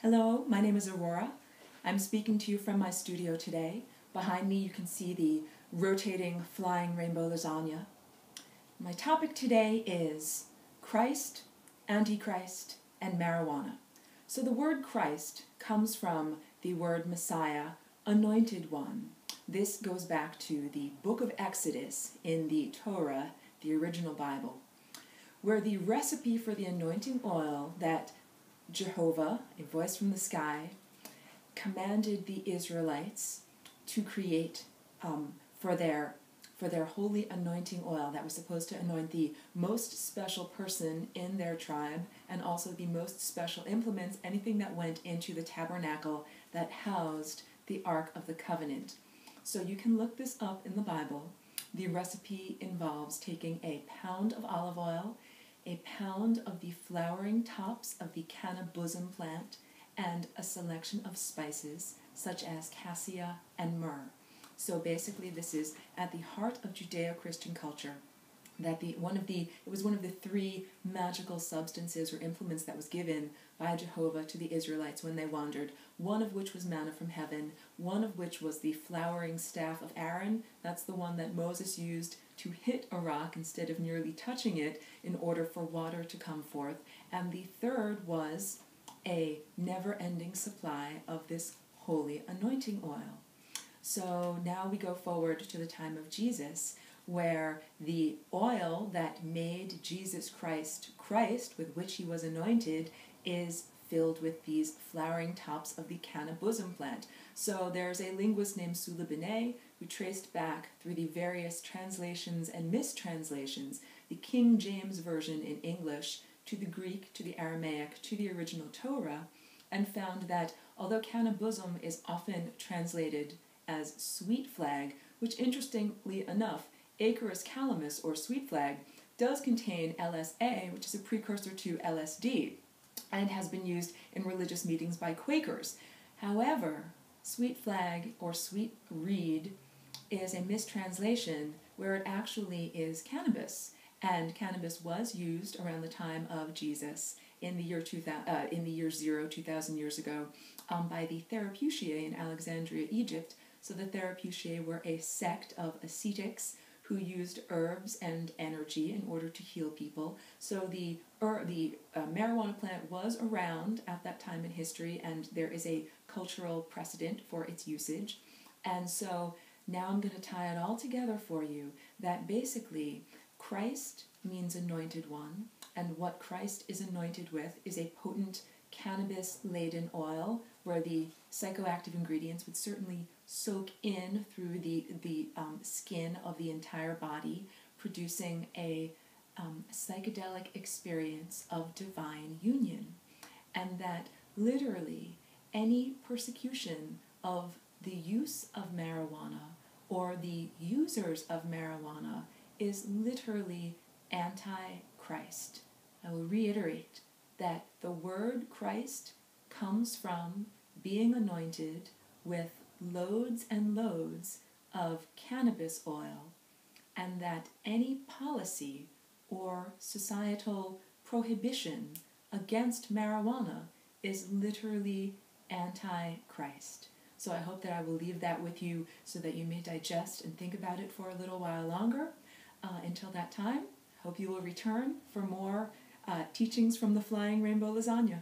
Hello, my name is Aurora. I'm speaking to you from my studio today. Behind me you can see the rotating flying rainbow lasagna. My topic today is Christ, Antichrist, and marijuana. So the word Christ comes from the word Messiah, anointed one. This goes back to the book of Exodus in the Torah, the original Bible, where the recipe for the anointing oil that Jehovah, a voice from the sky, commanded the Israelites to create for their holy anointing oil that was supposed to anoint the most special person in their tribe and also the most special implements, anything that went into the tabernacle that housed the Ark of the Covenant. So you can look this up in the Bible. The recipe involves taking a pound of olive oil, a pound of the flowering tops of the canna bosom plant, and a selection of spices such as cassia and myrrh. So basically this is at the heart of Judeo-Christian culture, that it was one of the three magical substances or implements that was given by Jehovah to the Israelites when they wandered, one of which was manna from heaven, one of which was the flowering staff of Aaron. That's the one that Moses used to hit a rock instead of merely touching it in order for water to come forth. And the third was a never-ending supply of this holy anointing oil. So now we go forward to the time of Jesus, where the oil that made Jesus Christ, with which he was anointed, is filled with these flowering tops of the canna bosom plant. So there's a linguist named Sula Binet who traced back through the various translations and mistranslations, the King James Version in English, to the Greek, to the Aramaic, to the original Torah, and found that although canna bosom is often translated as sweet flag, which interestingly enough, Acorus calamus, or sweet flag, does contain LSA, which is a precursor to LSD, and has been used in religious meetings by Quakers. However, sweet flag or sweet reed is a mistranslation where it actually is cannabis, and cannabis was used around the time of Jesus in the year 0, 2,000 years ago, by the Therapeutae in Alexandria, Egypt. So the Therapeutae were a sect of ascetics who used herbs and energy in order to heal people. So the marijuana plant was around at that time in history, and there is a cultural precedent for its usage. And so now I'm going to tie it all together for you, that basically Christ means anointed one, and what Christ is anointed with is a potent cannabis-laden oil where the psychoactive ingredients would certainly soak in through the skin of the entire body, producing a psychedelic experience of divine union. And that literally any persecution of the use of marijuana or the users of marijuana is literally anti-Christ. I will reiterate that the word Christ comes from being anointed with loads and loads of cannabis oil, and that any policy or societal prohibition against marijuana is literally anti-Christ. So I hope that I will leave that with you so that you may digest and think about it for a little while longer. Until that time, hope you will return for more teachings from the Flying Rainbow Lasagna.